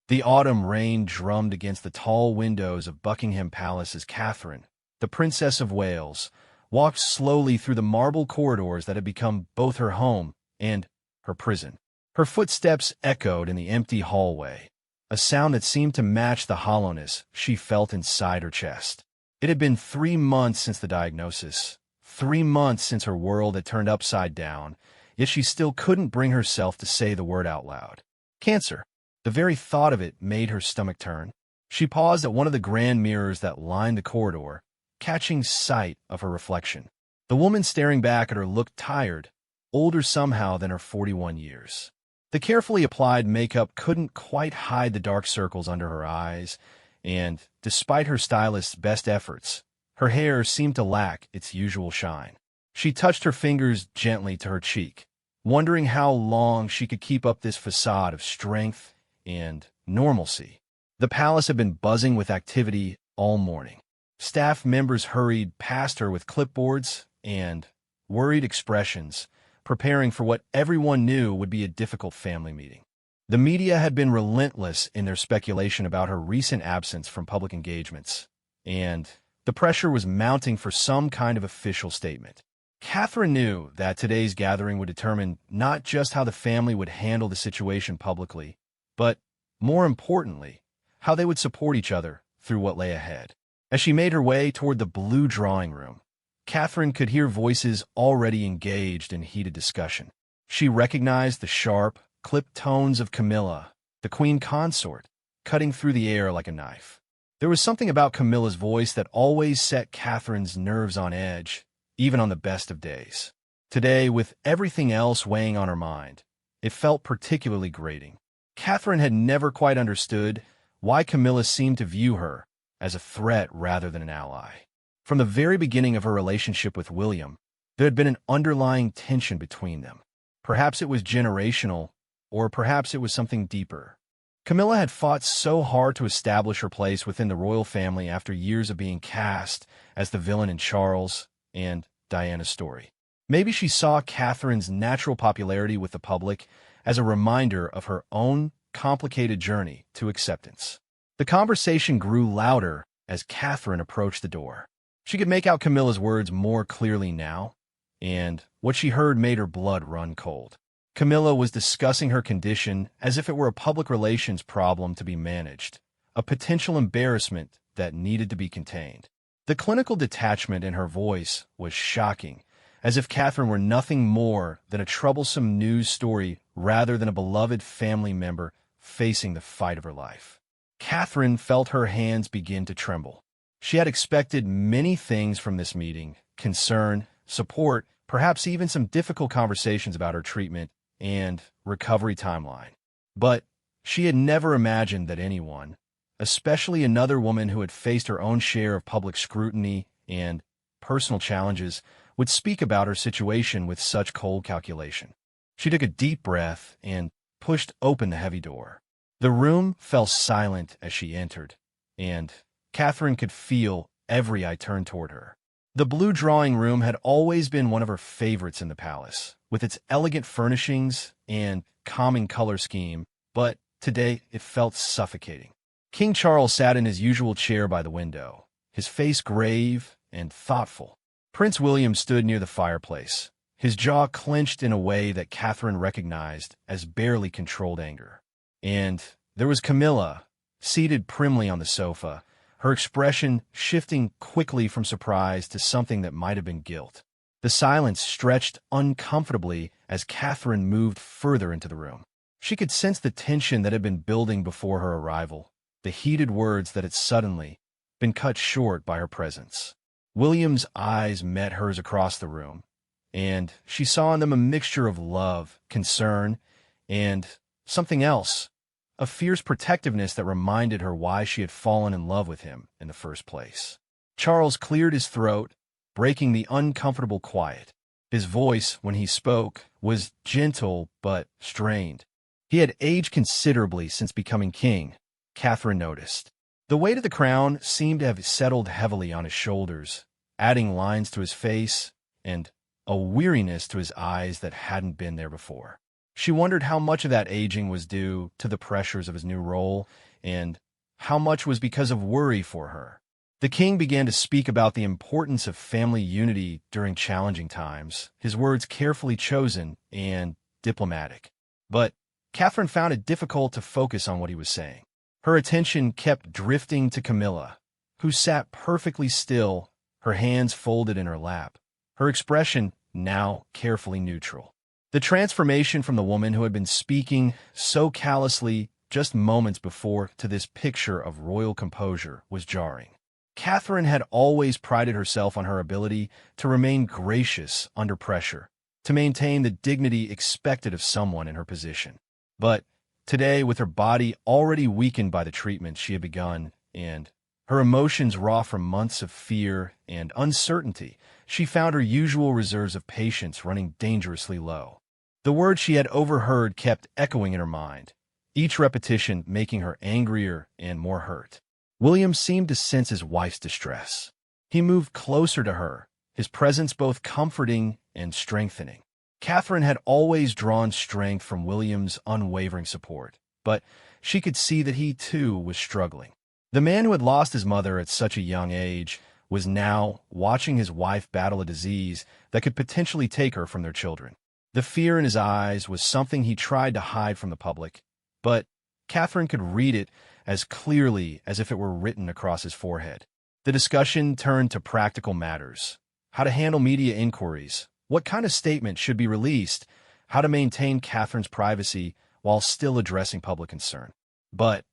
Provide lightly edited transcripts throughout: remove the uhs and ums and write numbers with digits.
The autumn rain drummed against the tall windows of Buckingham Palace as Catherine, the Princess of Wales, walked slowly through the marble corridors that had become both her home and her prison. Her footsteps echoed in the empty hallway, a sound that seemed to match the hollowness she felt inside her chest. It had been 3 months since the diagnosis, 3 months since her world had turned upside down, yet she still couldn't bring herself to say the word out loud. Cancer. The very thought of it made her stomach turn. She paused at one of the grand mirrors that lined the corridor, catching sight of her reflection. The woman staring back at her looked tired, older somehow than her 41 years. The carefully applied makeup couldn't quite hide the dark circles under her eyes, and, despite her stylist's best efforts, her hair seemed to lack its usual shine. She touched her fingers gently to her cheek, wondering how long she could keep up this facade of strength and normalcy. The palace had been buzzing with activity all morning. Staff members hurried past her with clipboards and worried expressions, preparing for what everyone knew would be a difficult family meeting. The media had been relentless in their speculation about her recent absence from public engagements, and the pressure was mounting for some kind of official statement. Catherine knew that today's gathering would determine not just how the family would handle the situation publicly, but, more importantly, how they would support each other through what lay ahead. As she made her way toward the blue drawing room, Catherine could hear voices already engaged in heated discussion. She recognized the sharp, clipped tones of Camilla, the queen consort, cutting through the air like a knife. There was something about Camilla's voice that always set Catherine's nerves on edge, even on the best of days. Today, with everything else weighing on her mind, it felt particularly grating. Catherine had never quite understood why Camilla seemed to view her as a threat rather than an ally. From the very beginning of her relationship with William, there had been an underlying tension between them. Perhaps it was generational, or perhaps it was something deeper. Camilla had fought so hard to establish her place within the royal family after years of being cast as the villain in Charles and Diana's story. Maybe she saw Catherine's natural popularity with the public as a reminder of her own complicated journey to acceptance. The conversation grew louder as Catherine approached the door. She could make out Camilla's words more clearly now, and what she heard made her blood run cold. Camilla was discussing her condition as if it were a public relations problem to be managed, a potential embarrassment that needed to be contained. The clinical detachment in her voice was shocking, as if Catherine were nothing more than a troublesome news story rather than a beloved family member facing the fight of her life. Catherine felt her hands begin to tremble. She had expected many things from this meeting: concern, support, perhaps even some difficult conversations about her treatment and recovery timeline. But she had never imagined that anyone, especially another woman who had faced her own share of public scrutiny and personal challenges, would speak about her situation with such cold calculation. She took a deep breath and pushed open the heavy door. The room fell silent as she entered, and Catherine could feel every eye turn toward her. The blue drawing room had always been one of her favorites in the palace, with its elegant furnishings and calming color scheme, but today it felt suffocating. King Charles sat in his usual chair by the window, his face grave and thoughtful. Prince William stood near the fireplace, his jaw clenched in a way that Catherine recognized as barely controlled anger. And there was Camilla, seated primly on the sofa, her expression shifting quickly from surprise to something that might have been guilt. The silence stretched uncomfortably as Catherine moved further into the room. She could sense the tension that had been building before her arrival, the heated words that had suddenly been cut short by her presence. William's eyes met hers across the room, and she saw in them a mixture of love, concern, and something else, a fierce protectiveness that reminded her why she had fallen in love with him in the first place. Charles cleared his throat, breaking the uncomfortable quiet. His voice, when he spoke, was gentle but strained. He had aged considerably since becoming king, Catherine noticed. The weight of the crown seemed to have settled heavily on his shoulders, adding lines to his face and a weariness to his eyes that hadn't been there before. She wondered how much of that aging was due to the pressures of his new role, and how much was because of worry for her. The king began to speak about the importance of family unity during challenging times, his words carefully chosen and diplomatic. But Catherine found it difficult to focus on what he was saying. Her attention kept drifting to Camilla, who sat perfectly still, her hands folded in her lap, her expression now carefully neutral. The transformation from the woman who had been speaking so callously just moments before to this picture of royal composure was jarring. Catherine had always prided herself on her ability to remain gracious under pressure, to maintain the dignity expected of someone in her position. But today, with her body already weakened by the treatment she had begun, and her emotions raw from months of fear and uncertainty, she found her usual reserves of patience running dangerously low. The words she had overheard kept echoing in her mind, each repetition making her angrier and more hurt. William seemed to sense his wife's distress. He moved closer to her, his presence both comforting and strengthening. Catherine had always drawn strength from William's unwavering support, but she could see that he too was struggling. The man who had lost his mother at such a young age was now watching his wife battle a disease that could potentially take her from their children. The fear in his eyes was something he tried to hide from the public, but Catherine could read it as clearly as if it were written across his forehead. The discussion turned to practical matters: how to handle media inquiries, what kind of statement should be released, how to maintain Catherine's privacy while still addressing public concern. But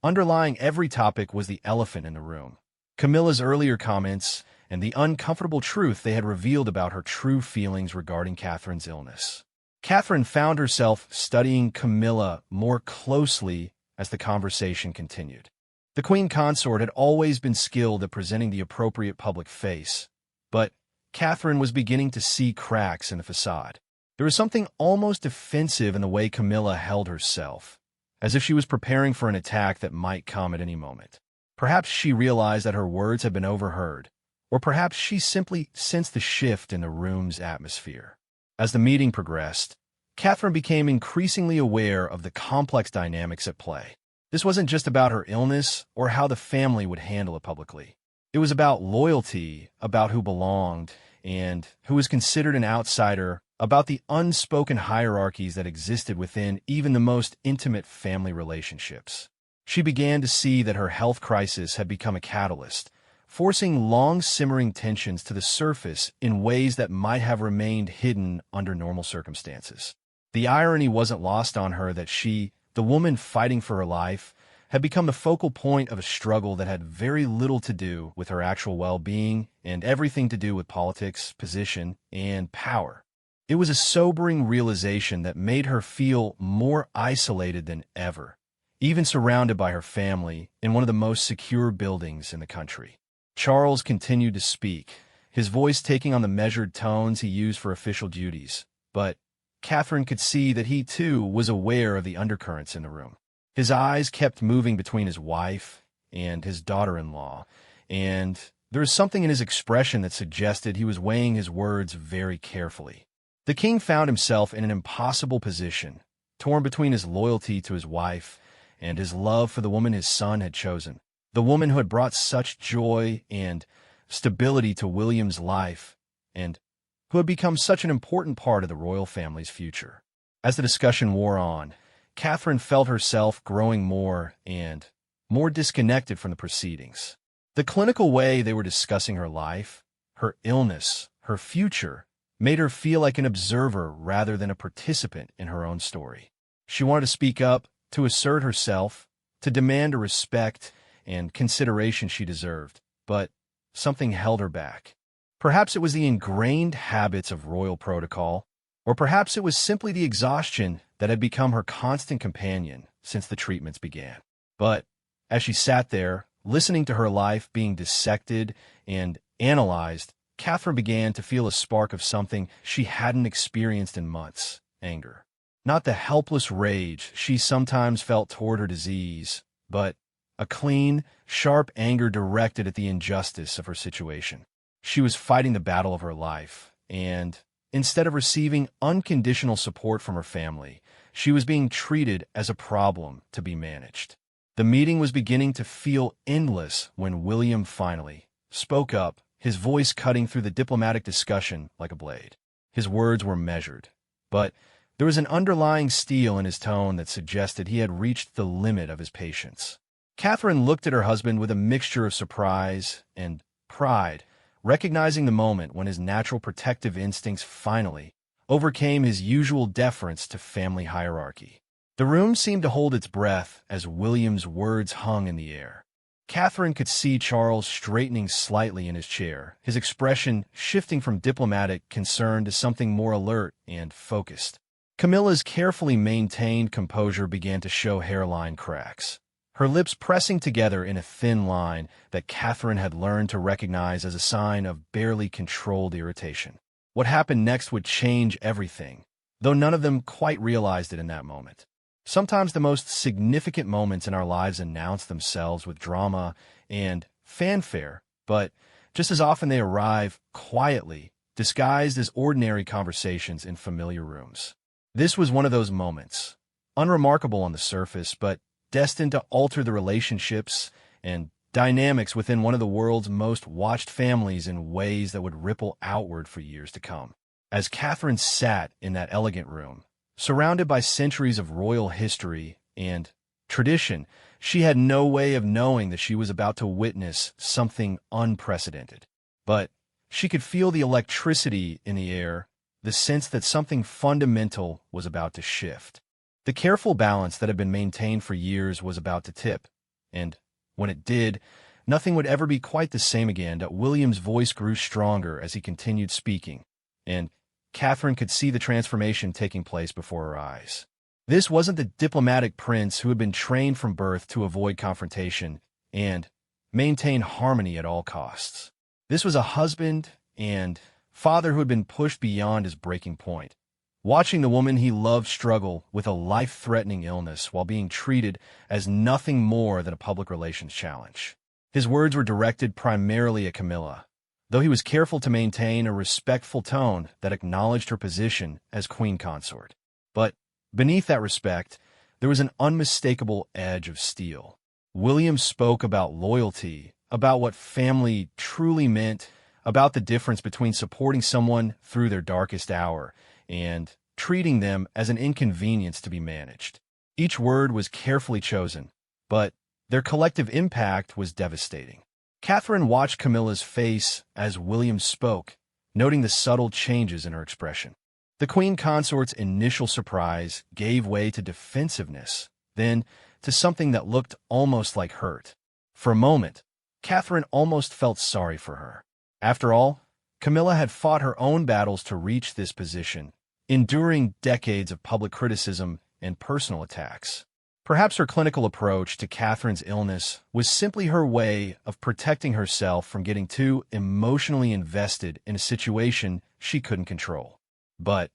underlying every topic was the elephant in the room: Camilla's earlier comments and the uncomfortable truth they had revealed about her true feelings regarding Catherine's illness. Catherine found herself studying Camilla more closely as the conversation continued. The queen consort had always been skilled at presenting the appropriate public face, but Catherine was beginning to see cracks in the facade. There was something almost defensive in the way Camilla held herself, as if she was preparing for an attack that might come at any moment. Perhaps she realized that her words had been overheard, or perhaps she simply sensed the shift in the room's atmosphere. As the meeting progressed, Catherine became increasingly aware of the complex dynamics at play. This wasn't just about her illness or how the family would handle it publicly. It was about loyalty, about who belonged, and who was considered an outsider, about the unspoken hierarchies that existed within even the most intimate family relationships. She began to see that her health crisis had become a catalyst, forcing long-simmering tensions to the surface in ways that might have remained hidden under normal circumstances. The irony wasn't lost on her that she, the woman fighting for her life, had become the focal point of a struggle that had very little to do with her actual well-being and everything to do with politics, position, and power. It was a sobering realization that made her feel more isolated than ever, even surrounded by her family in one of the most secure buildings in the country. Charles continued to speak, his voice taking on the measured tones he used for official duties, but Catherine could see that he too was aware of the undercurrents in the room. His eyes kept moving between his wife and his daughter-in-law, and there was something in his expression that suggested he was weighing his words very carefully. The king found himself in an impossible position, torn between his loyalty to his wife and his love for the woman his son had chosen, the woman who had brought such joy and stability to William's life, and who had become such an important part of the royal family's future. As the discussion wore on, Catherine felt herself growing more and more disconnected from the proceedings. The clinical way they were discussing her life, her illness, her future, made her feel like an observer rather than a participant in her own story. She wanted to speak up, to assert herself, to demand a respect and consideration she deserved, but something held her back. Perhaps it was the ingrained habits of royal protocol, or perhaps it was simply the exhaustion that had become her constant companion since the treatments began. But as she sat there, listening to her life being dissected and analyzed, Catherine began to feel a spark of something she hadn't experienced in months: anger. Not the helpless rage she sometimes felt toward her disease, but a clean, sharp anger directed at the injustice of her situation. She was fighting the battle of her life, and Instead of receiving unconditional support from her family, she was being treated as a problem to be managed. The meeting was beginning to feel endless when William finally spoke up, his voice cutting through the diplomatic discussion like a blade. His words were measured, but there was an underlying steel in his tone that suggested he had reached the limit of his patience. Catherine looked at her husband with a mixture of surprise and pride, recognizing the moment when his natural protective instincts finally overcame his usual deference to family hierarchy. The room seemed to hold its breath as William's words hung in the air. Catherine could see Charles straightening slightly in his chair, his expression shifting from diplomatic concern to something more alert and focused. Camilla's carefully maintained composure began to show hairline cracks, her lips pressing together in a thin line that Catherine had learned to recognize as a sign of barely controlled irritation. What happened next would change everything, though none of them quite realized it in that moment. Sometimes the most significant moments in our lives announce themselves with drama and fanfare, but just as often they arrive quietly, disguised as ordinary conversations in familiar rooms. This was one of those moments, unremarkable on the surface, but destined to alter the relationships and dynamics within one of the world's most watched families in ways that would ripple outward for years to come. As Catherine sat in that elegant room, surrounded by centuries of royal history and tradition, she had no way of knowing that she was about to witness something unprecedented. But she could feel the electricity in the air, the sense that something fundamental was about to shift. The careful balance that had been maintained for years was about to tip, and when it did, nothing would ever be quite the same again. That William's voice grew stronger as he continued speaking, and Catherine could see the transformation taking place before her eyes. This wasn't the diplomatic prince who had been trained from birth to avoid confrontation and maintain harmony at all costs. This was a husband and father who had been pushed beyond his breaking point, watching the woman he loved struggle with a life-threatening illness while being treated as nothing more than a public relations challenge. His words were directed primarily at Camilla, though he was careful to maintain a respectful tone that acknowledged her position as queen consort. But beneath that respect, there was an unmistakable edge of steel. William spoke about loyalty, about what family truly meant, about the difference between supporting someone through their darkest hour and treating them as an inconvenience to be managed. Each word was carefully chosen, but their collective impact was devastating. Catherine watched Camilla's face as William spoke, noting the subtle changes in her expression. The queen consort's initial surprise gave way to defensiveness, then to something that looked almost like hurt. For a moment, Catherine almost felt sorry for her. After all, Camilla had fought her own battles to reach this position, enduring decades of public criticism and personal attacks. Perhaps her clinical approach to Catherine's illness was simply her way of protecting herself from getting too emotionally invested in a situation she couldn't control. But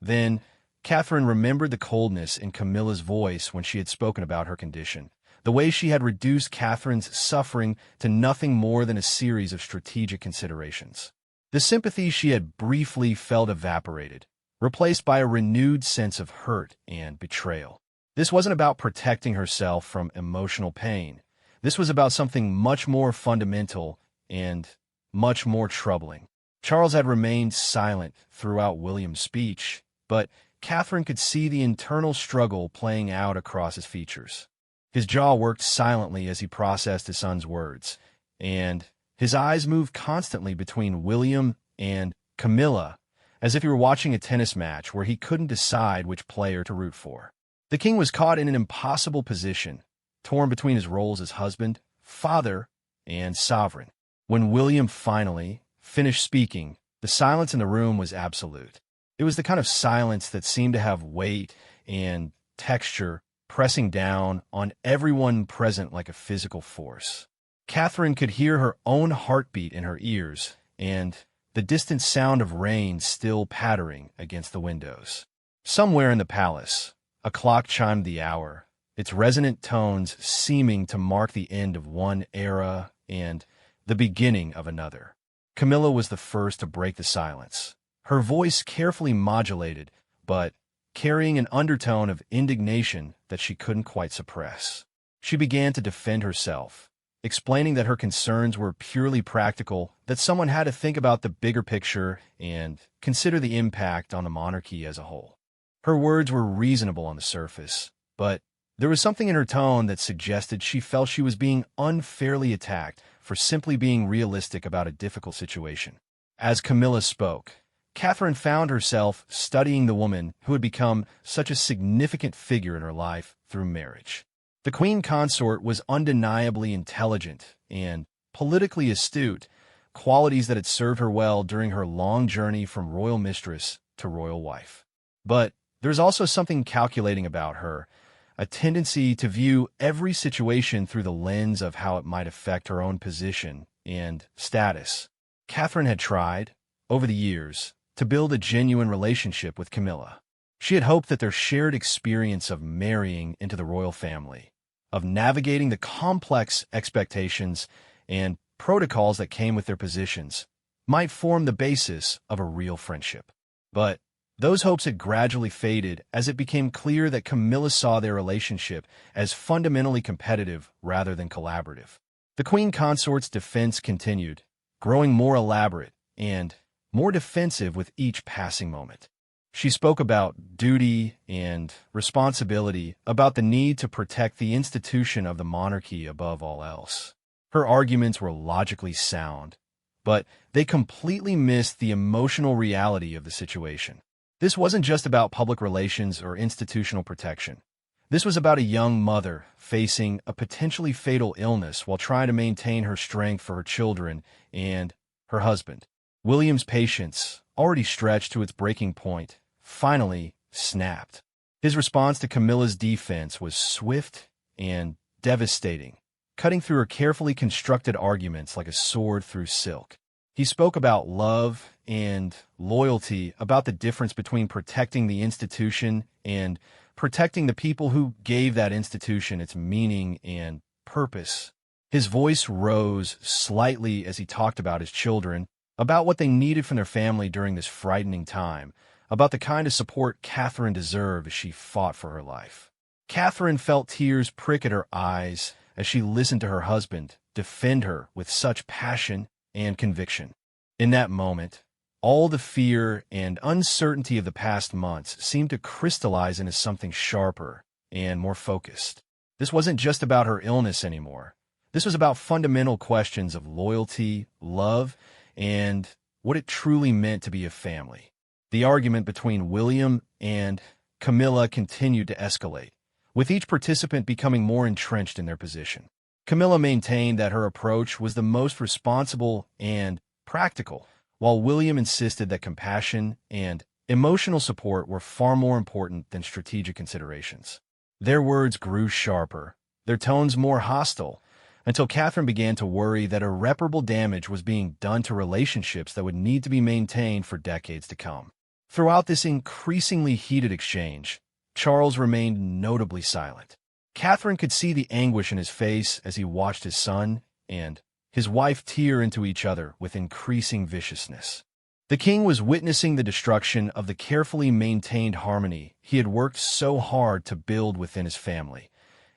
then, Catherine remembered the coldness in Camilla's voice when she had spoken about her condition, the way she had reduced Catherine's suffering to nothing more than a series of strategic considerations. The sympathy she had briefly felt evaporated, replaced by a renewed sense of hurt and betrayal. This wasn't about protecting herself from emotional pain. This was about something much more fundamental and much more troubling. Charles had remained silent throughout William's speech, but Catherine could see the internal struggle playing out across his features. His jaw worked silently as he processed his son's words, and his eyes moved constantly between William and Camilla, as if he were watching a tennis match where he couldn't decide which player to root for. The king was caught in an impossible position, torn between his roles as husband, father, and sovereign. When William finally finished speaking, the silence in the room was absolute. It was the kind of silence that seemed to have weight and texture, pressing down on everyone present like a physical force. Catherine could hear her own heartbeat in her ears, and the distant sound of rain still pattering against the windows. Somewhere in the palace, a clock chimed the hour, its resonant tones seeming to mark the end of one era and the beginning of another. Camilla was the first to break the silence, her voice carefully modulated, but carrying an undertone of indignation that she couldn't quite suppress. She began to defend herself, explaining that her concerns were purely practical, that someone had to think about the bigger picture and consider the impact on the monarchy as a whole. Her words were reasonable on the surface, but there was something in her tone that suggested she felt she was being unfairly attacked for simply being realistic about a difficult situation. As Camilla spoke, Catherine found herself studying the woman who had become such a significant figure in her life through marriage. The queen consort was undeniably intelligent and politically astute, qualities that had served her well during her long journey from royal mistress to royal wife. But there's also something calculating about her, a tendency to view every situation through the lens of how it might affect her own position and status. Catherine had tried, over the years, to build a genuine relationship with Camilla. She had hoped that their shared experience of marrying into the royal family, of navigating the complex expectations and protocols that came with their positions, might form the basis of a real friendship. But those hopes had gradually faded as it became clear that Camilla saw their relationship as fundamentally competitive rather than collaborative. The queen consort's defense continued, growing more elaborate and more defensive with each passing moment. She spoke about duty and responsibility, about the need to protect the institution of the monarchy above all else. Her arguments were logically sound, but they completely missed the emotional reality of the situation. This wasn't just about public relations or institutional protection. This was about a young mother facing a potentially fatal illness while trying to maintain her strength for her children and her husband. William's patience, already stretched to its breaking point, finally snapped. His response to Camilla's defense was swift and devastating, cutting through her carefully constructed arguments like a sword through silk. He spoke about love and loyalty, about the difference between protecting the institution and protecting the people who gave that institution its meaning and purpose. His voice rose slightly as he talked about his children, about what they needed from their family during this frightening time, about the kind of support Catherine deserved as she fought for her life. Catherine felt tears prick at her eyes as she listened to her husband defend her with such passion and conviction. In that moment, all the fear and uncertainty of the past months seemed to crystallize into something sharper and more focused. This wasn't just about her illness anymore. This was about fundamental questions of loyalty, love, and what it truly meant to be a family. The argument between William and Camilla continued to escalate, with each participant becoming more entrenched in their position. Camilla maintained that her approach was the most responsible and practical, while William insisted that compassion and emotional support were far more important than strategic considerations. Their words grew sharper, their tones more hostile, until Catherine began to worry that irreparable damage was being done to relationships that would need to be maintained for decades to come. Throughout this increasingly heated exchange, Charles remained notably silent. Catherine could see the anguish in his face as he watched his son and his wife tear into each other with increasing viciousness. The king was witnessing the destruction of the carefully maintained harmony he had worked so hard to build within his family,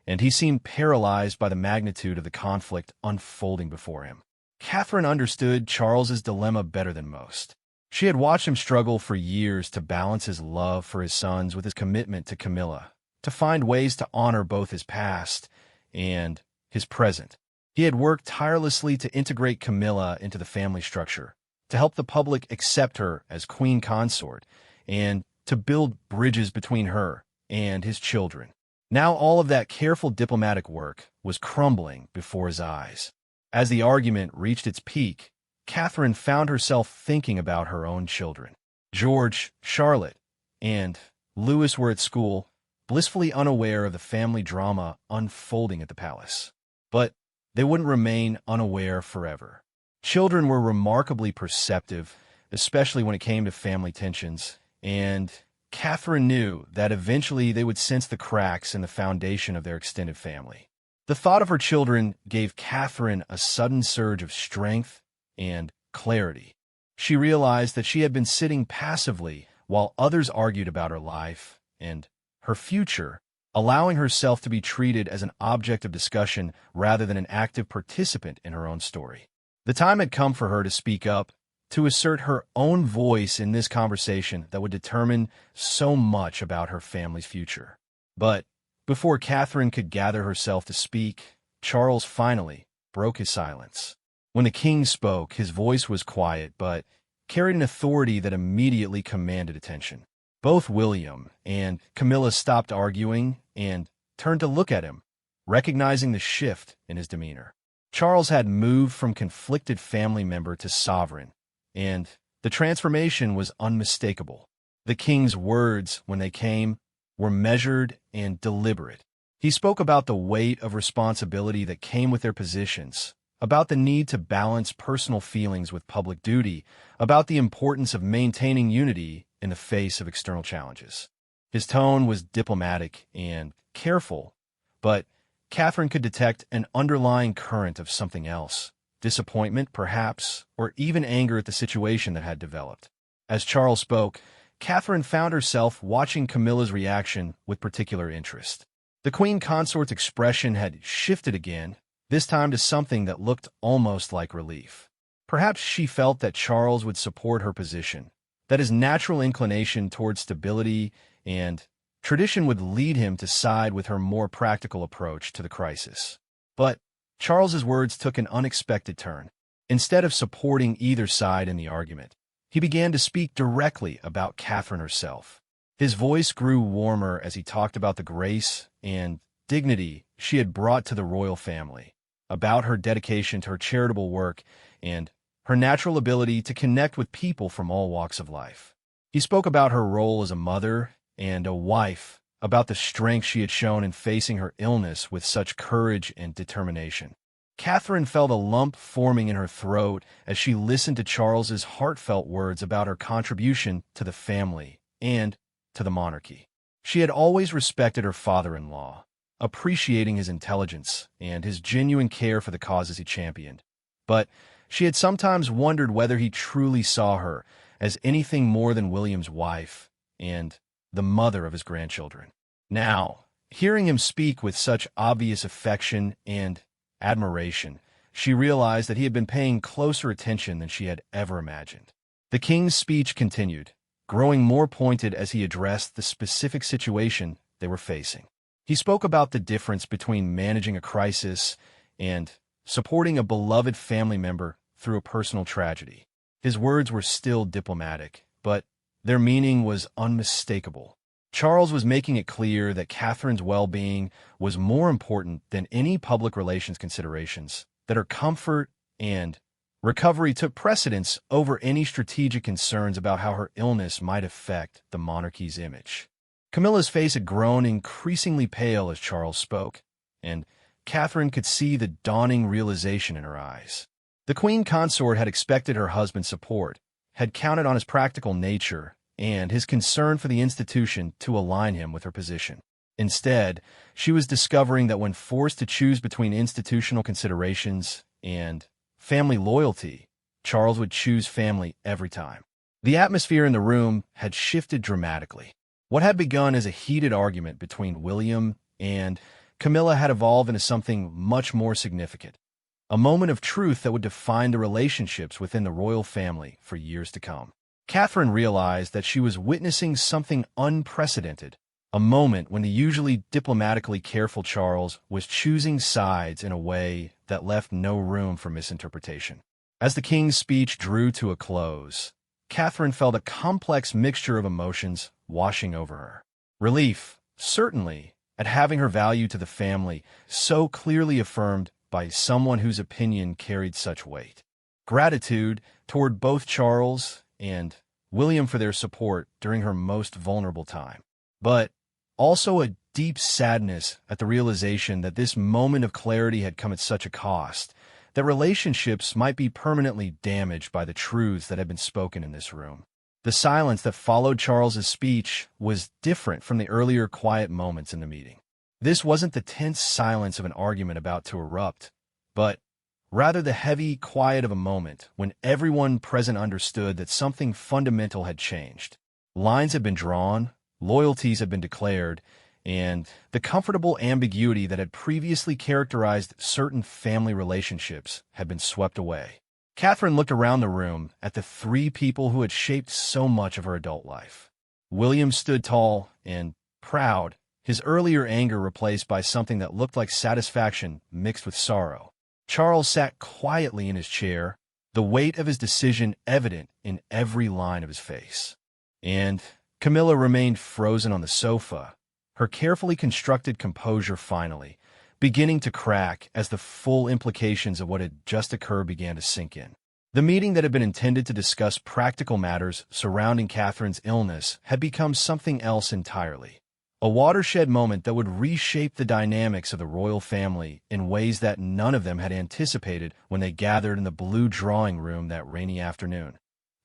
and he seemed paralyzed by the magnitude of the conflict unfolding before him. Catherine understood Charles's dilemma better than most. She had watched him struggle for years to balance his love for his sons with his commitment to Camilla, to find ways to honor both his past and his present. He had worked tirelessly to integrate Camilla into the family structure, to help the public accept her as queen consort, and to build bridges between her and his children. Now all of that careful diplomatic work was crumbling before his eyes. As the argument reached its peak, Catherine found herself thinking about her own children. George, Charlotte, and Louis were at school, blissfully unaware of the family drama unfolding at the palace. But they wouldn't remain unaware forever. Children were remarkably perceptive, especially when it came to family tensions, and Catherine knew that eventually they would sense the cracks in the foundation of their extended family. The thought of her children gave Catherine a sudden surge of strength and clarity. She realized that she had been sitting passively while others argued about her life and her future, allowing herself to be treated as an object of discussion rather than an active participant in her own story. The time had come for her to speak up, to assert her own voice in this conversation that would determine so much about her family's future. But before Catherine could gather herself to speak, Charles finally broke his silence. When the king spoke, his voice was quiet but carried an authority that immediately commanded attention. Both William and Camilla stopped arguing and turned to look at him, recognizing the shift in his demeanor. Charles had moved from conflicted family member to sovereign, and the transformation was unmistakable. The king's words, when they came, were measured and deliberate. He spoke about the weight of responsibility that came with their positions, about the need to balance personal feelings with public duty, about the importance of maintaining unity in the face of external challenges. His tone was diplomatic and careful, but Catherine could detect an underlying current of something else, disappointment, perhaps, or even anger at the situation that had developed. As Charles spoke, Catherine found herself watching Camilla's reaction with particular interest. The queen consort's expression had shifted again, this time to something that looked almost like relief. Perhaps she felt that Charles would support her position, that his natural inclination toward stability and tradition would lead him to side with her more practical approach to the crisis. But Charles's words took an unexpected turn. Instead of supporting either side in the argument, he began to speak directly about Catherine herself. His voice grew warmer as he talked about the grace and dignity she had brought to the royal family, about her dedication to her charitable work, and her natural ability to connect with people from all walks of life. He spoke about her role as a mother and a wife, about the strength she had shown in facing her illness with such courage and determination. Catherine felt a lump forming in her throat as she listened to Charles's heartfelt words about her contribution to the family and to the monarchy. She had always respected her father-in-law, appreciating his intelligence and his genuine care for the causes he championed. But she had sometimes wondered whether he truly saw her as anything more than William's wife and the mother of his grandchildren. Now, hearing him speak with such obvious affection and admiration, she realized that he had been paying closer attention than she had ever imagined. The king's speech continued, growing more pointed as he addressed the specific situation they were facing. He spoke about the difference between managing a crisis and supporting a beloved family member through a personal tragedy. His words were still diplomatic, but their meaning was unmistakable. Charles was making it clear that Catherine's well-being was more important than any public relations considerations, that her comfort and recovery took precedence over any strategic concerns about how her illness might affect the monarchy's image. Camilla's face had grown increasingly pale as Charles spoke, and Catherine could see the dawning realization in her eyes. The queen consort had expected her husband's support, had counted on his practical nature and his concern for the institution to align him with her position. Instead, she was discovering that when forced to choose between institutional considerations and family loyalty, Charles would choose family every time. The atmosphere in the room had shifted dramatically. What had begun as a heated argument between William and Camilla had evolved into something much more significant, a moment of truth that would define the relationships within the royal family for years to come. Catherine realized that she was witnessing something unprecedented, a moment when the usually diplomatically careful Charles was choosing sides in a way that left no room for misinterpretation. As the king's speech drew to a close, Catherine felt a complex mixture of emotions washing over her. Relief, certainly, at having her value to the family so clearly affirmed by someone whose opinion carried such weight. Gratitude toward both Charles and William for their support during her most vulnerable time. But also a deep sadness at the realization that this moment of clarity had come at such a cost, that relationships might be permanently damaged by the truths that had been spoken in this room. The silence that followed Charles's speech was different from the earlier quiet moments in the meeting. This wasn't the tense silence of an argument about to erupt, but rather the heavy quiet of a moment when everyone present understood that something fundamental had changed. Lines had been drawn, loyalties had been declared, and the comfortable ambiguity that had previously characterized certain family relationships had been swept away. Catherine looked around the room at the three people who had shaped so much of her adult life. William stood tall and proud, his earlier anger replaced by something that looked like satisfaction mixed with sorrow. Charles sat quietly in his chair, the weight of his decision evident in every line of his face. And Camilla remained frozen on the sofa, her carefully constructed composure finally beginning to crack as the full implications of what had just occurred began to sink in. The meeting that had been intended to discuss practical matters surrounding Catherine's illness had become something else entirely. A watershed moment that would reshape the dynamics of the royal family in ways that none of them had anticipated when they gathered in the blue drawing room that rainy afternoon.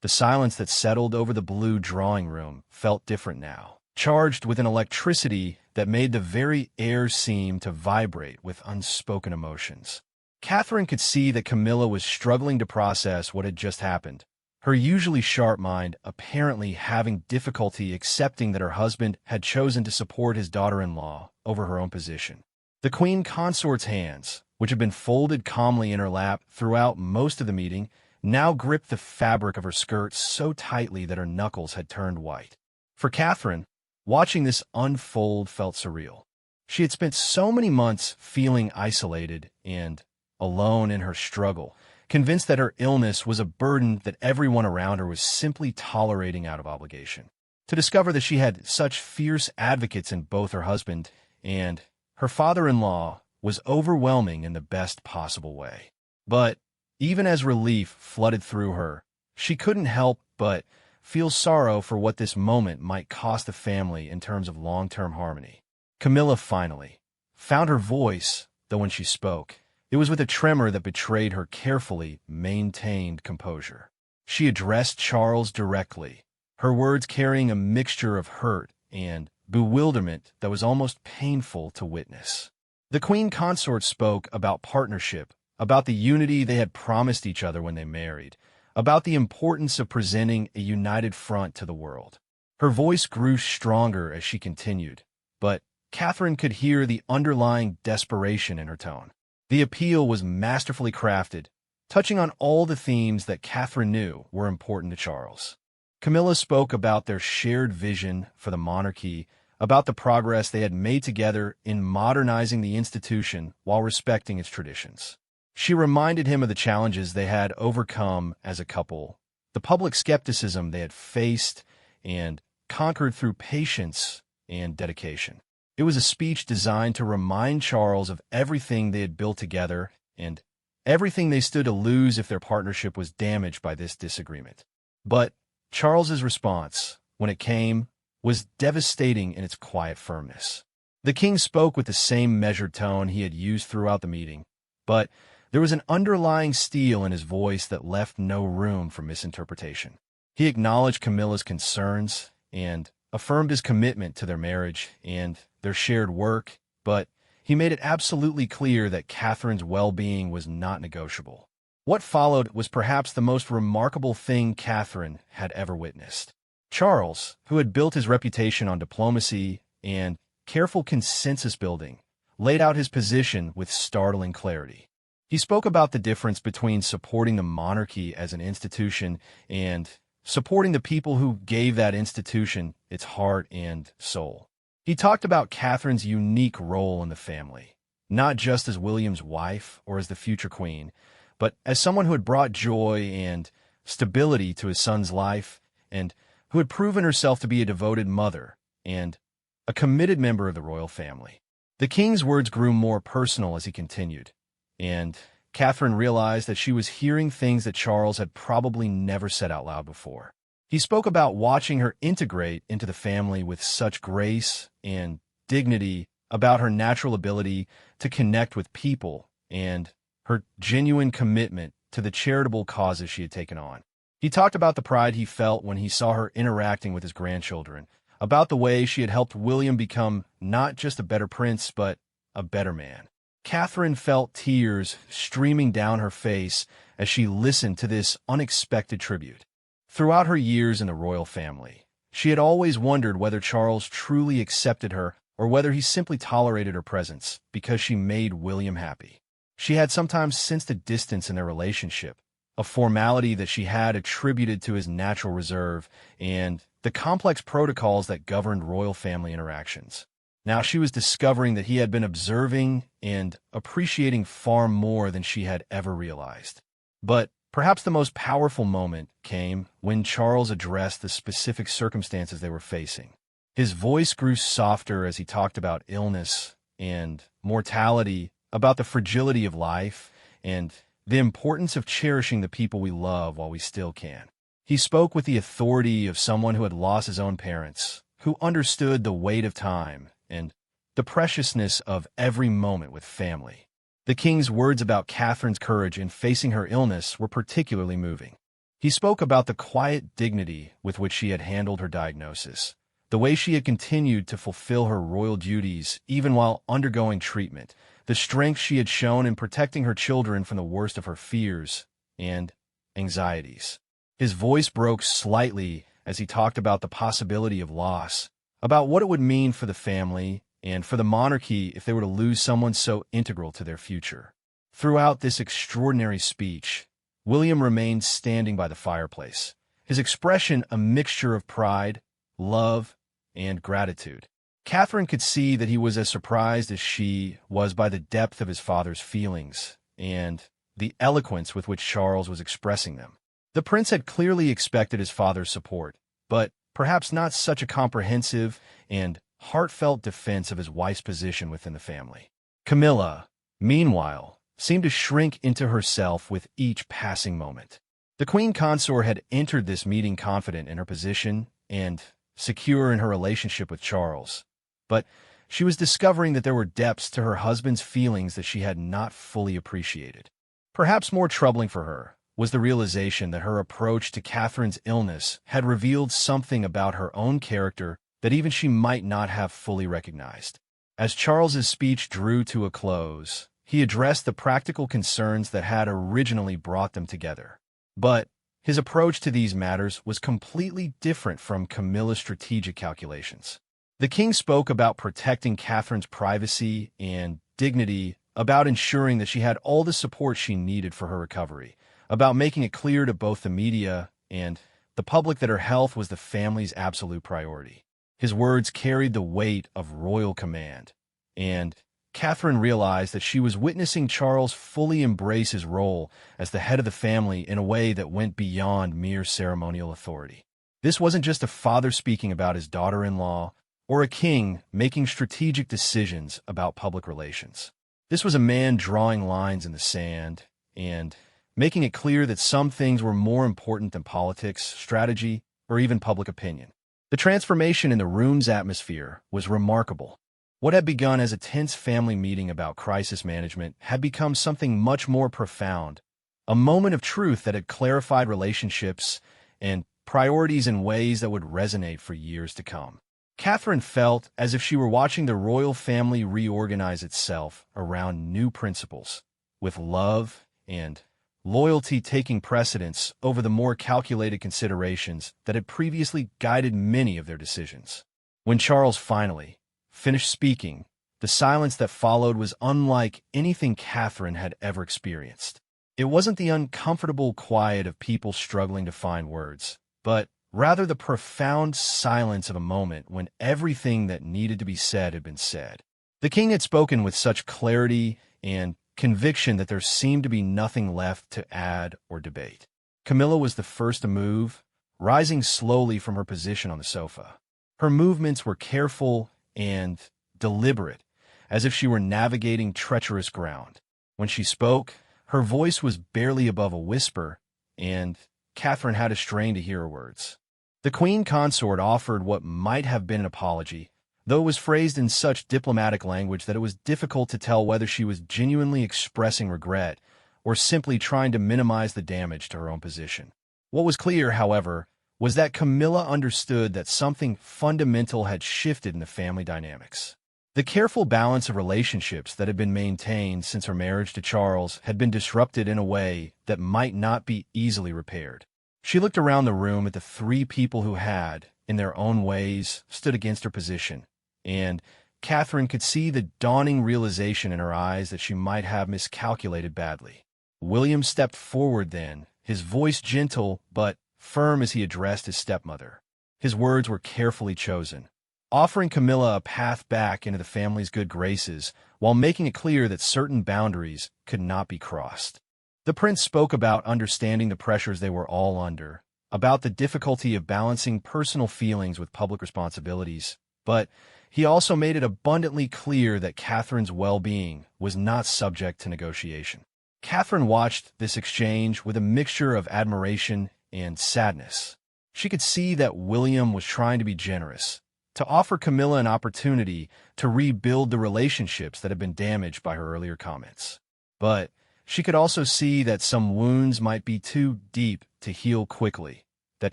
The silence that settled over the blue drawing room felt different now, charged with an electricity that made the very air seem to vibrate with unspoken emotions. Catherine could see that Camilla was struggling to process what had just happened, her usually sharp mind apparently having difficulty accepting that her husband had chosen to support his daughter-in-law over her own position. The queen consort's hands, which had been folded calmly in her lap throughout most of the meeting, now gripped the fabric of her skirt so tightly that her knuckles had turned white. For Catherine, watching this unfold felt surreal. She had spent so many months feeling isolated and alone in her struggle, convinced that her illness was a burden that everyone around her was simply tolerating out of obligation. To discover that she had such fierce advocates in both her husband and her father-in-law was overwhelming in the best possible way. But even as relief flooded through her, she couldn't help but feel sorrow for what this moment might cost the family in terms of long-term harmony. Camilla finally found her voice, though when she spoke, it was with a tremor that betrayed her carefully maintained composure. She addressed Charles directly, her words carrying a mixture of hurt and bewilderment that was almost painful to witness. The queen consort spoke about partnership, about the unity they had promised each other when they married, about the importance of presenting a united front to the world. Her voice grew stronger as she continued, but Catherine could hear the underlying desperation in her tone. The appeal was masterfully crafted, touching on all the themes that Catherine knew were important to Charles. Camilla spoke about their shared vision for the monarchy, about the progress they had made together in modernizing the institution while respecting its traditions. She reminded him of the challenges they had overcome as a couple, the public skepticism they had faced and conquered through patience and dedication. It was a speech designed to remind Charles of everything they had built together and everything they stood to lose if their partnership was damaged by this disagreement. But Charles's response, when it came, was devastating in its quiet firmness. The king spoke with the same measured tone he had used throughout the meeting, but there was an underlying steel in his voice that left no room for misinterpretation. He acknowledged Camilla's concerns and affirmed his commitment to their marriage and their shared work, but he made it absolutely clear that Catherine's well-being was not negotiable. What followed was perhaps the most remarkable thing Catherine had ever witnessed. Charles, who had built his reputation on diplomacy and careful consensus building, laid out his position with startling clarity. He spoke about the difference between supporting the monarchy as an institution and supporting the people who gave that institution its heart and soul. He talked about Catherine's unique role in the family, not just as William's wife or as the future queen, but as someone who had brought joy and stability to his son's life and who had proven herself to be a devoted mother and a committed member of the royal family. The king's words grew more personal as he continued, and Catherine realized that she was hearing things that Charles had probably never said out loud before. He spoke about watching her integrate into the family with such grace and dignity, about her natural ability to connect with people and her genuine commitment to the charitable causes she had taken on. He talked about the pride he felt when he saw her interacting with his grandchildren, about the way she had helped William become not just a better prince, but a better man. Catherine felt tears streaming down her face as she listened to this unexpected tribute. Throughout her years in the royal family, she had always wondered whether Charles truly accepted her or whether he simply tolerated her presence because she made William happy. She had sometimes sensed a distance in their relationship, a formality that she had attributed to his natural reserve and the complex protocols that governed royal family interactions. Now she was discovering that he had been observing and appreciating far more than she had ever realized. But perhaps the most powerful moment came when Charles addressed the specific circumstances they were facing. His voice grew softer as he talked about illness and mortality, about the fragility of life, and the importance of cherishing the people we love while we still can. He spoke with the authority of someone who had lost his own parents, who understood the weight of time and the preciousness of every moment with family. The king's words about Catherine's courage in facing her illness were particularly moving. He spoke about the quiet dignity with which she had handled her diagnosis, the way she had continued to fulfill her royal duties even while undergoing treatment, the strength she had shown in protecting her children from the worst of her fears and anxieties. His voice broke slightly as he talked about the possibility of loss, about what it would mean for the family and for the monarchy if they were to lose someone so integral to their future. Throughout this extraordinary speech, William remained standing by the fireplace, his expression a mixture of pride, love, and gratitude. Catherine could see that he was as surprised as she was by the depth of his father's feelings and the eloquence with which Charles was expressing them. The prince had clearly expected his father's support, but perhaps not such a comprehensive and heartfelt defense of his wife's position within the family. Camilla, meanwhile, seemed to shrink into herself with each passing moment. The queen consort had entered this meeting confident in her position and secure in her relationship with Charles, but she was discovering that there were depths to her husband's feelings that she had not fully appreciated. Perhaps more troubling for her was the realization that her approach to Catherine's illness had revealed something about her own character that even she might not have fully recognized. As Charles's speech drew to a close, he addressed the practical concerns that had originally brought them together. But his approach to these matters was completely different from Camilla's strategic calculations. The king spoke about protecting Catherine's privacy and dignity, about ensuring that she had all the support she needed for her recovery, about making it clear to both the media and the public that her health was the family's absolute priority. His words carried the weight of royal command, and Catherine realized that she was witnessing Charles fully embrace his role as the head of the family in a way that went beyond mere ceremonial authority. This wasn't just a father speaking about his daughter-in-law or a king making strategic decisions about public relations. This was a man drawing lines in the sand and making it clear that some things were more important than politics, strategy, or even public opinion. The transformation in the room's atmosphere was remarkable. What had begun as a tense family meeting about crisis management had become something much more profound, a moment of truth that had clarified relationships and priorities in ways that would resonate for years to come. Catherine felt as if she were watching the royal family reorganize itself around new principles, with love and loyalty taking precedence over the more calculated considerations that had previously guided many of their decisions. When Charles finally finished speaking, the silence that followed was unlike anything Catherine had ever experienced. It wasn't the uncomfortable quiet of people struggling to find words, but rather the profound silence of a moment when everything that needed to be said had been said. The king had spoken with such clarity and conviction that there seemed to be nothing left to add or debate. Camilla was the first to move, rising slowly from her position on the sofa. Her movements were careful and deliberate, as if she were navigating treacherous ground. When she spoke, her voice was barely above a whisper, and Catherine had to strain to hear her words. The queen consort offered what might have been an apology, though it was phrased in such diplomatic language that it was difficult to tell whether she was genuinely expressing regret or simply trying to minimize the damage to her own position. What was clear, however, was that Camilla understood that something fundamental had shifted in the family dynamics. The careful balance of relationships that had been maintained since her marriage to Charles had been disrupted in a way that might not be easily repaired. She looked around the room at the three people who had, in their own ways, stood against her position, and Catherine could see the dawning realization in her eyes that she might have miscalculated badly. William stepped forward then, his voice gentle but firm as he addressed his stepmother. His words were carefully chosen, offering Camilla a path back into the family's good graces while making it clear that certain boundaries could not be crossed. The prince spoke about understanding the pressures they were all under, about the difficulty of balancing personal feelings with public responsibilities, but he also made it abundantly clear that Catherine's well-being was not subject to negotiation. Catherine watched this exchange with a mixture of admiration and sadness. She could see that William was trying to be generous, to offer Camilla an opportunity to rebuild the relationships that had been damaged by her earlier comments. But she could also see that some wounds might be too deep to heal quickly, that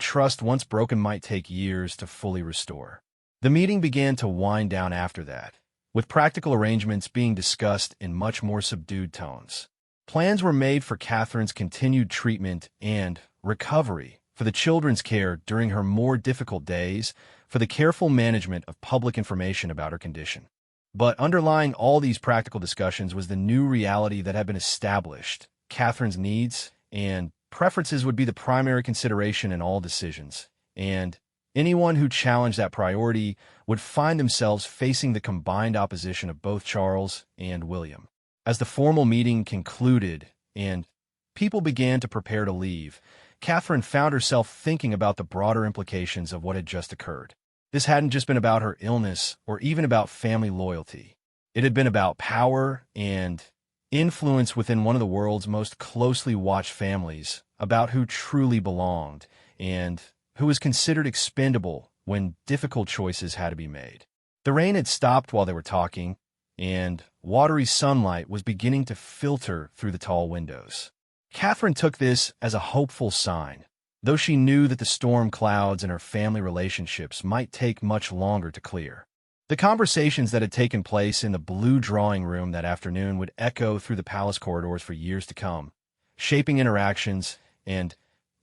trust once broken might take years to fully restore. The meeting began to wind down after that, with practical arrangements being discussed in much more subdued tones. Plans were made for Catherine's continued treatment and recovery, for the children's care during her more difficult days, for the careful management of public information about her condition. But underlying all these practical discussions was the new reality that had been established. Catherine's needs and preferences would be the primary consideration in all decisions, and anyone who challenged that priority would find themselves facing the combined opposition of both Charles and William. As the formal meeting concluded and people began to prepare to leave, Catherine found herself thinking about the broader implications of what had just occurred. This hadn't just been about her illness or even about family loyalty. It had been about power and influence within one of the world's most closely watched families, about who truly belonged and who was considered expendable when difficult choices had to be made. The rain had stopped while they were talking, and watery sunlight was beginning to filter through the tall windows. Catherine took this as a hopeful sign, though she knew that the storm clouds in her family relationships might take much longer to clear. The conversations that had taken place in the blue drawing room that afternoon would echo through the palace corridors for years to come, shaping interactions and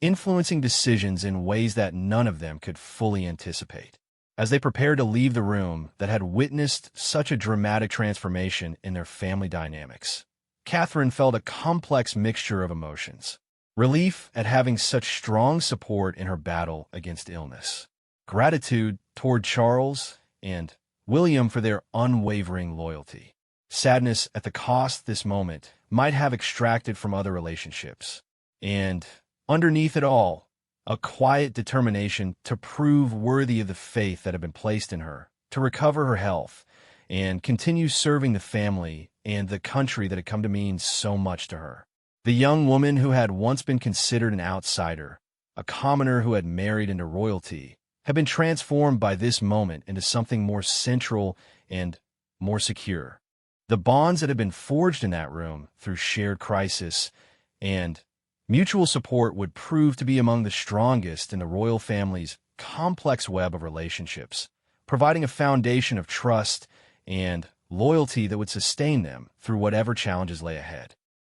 influencing decisions in ways that none of them could fully anticipate. As they prepared to leave the room that had witnessed such a dramatic transformation in their family dynamics, Catherine felt a complex mixture of emotions. Relief at having such strong support in her battle against illness, gratitude toward Charles and William for their unwavering loyalty, sadness at the cost this moment might have extracted from other relationships, and underneath it all, a quiet determination to prove worthy of the faith that had been placed in her, to recover her health, and continue serving the family and the country that had come to mean so much to her. The young woman who had once been considered an outsider, a commoner who had married into royalty, had been transformed by this moment into something more central and more secure. The bonds that had been forged in that room through shared crisis and mutual support would prove to be among the strongest in the royal family's complex web of relationships, providing a foundation of trust and loyalty that would sustain them through whatever challenges lay ahead.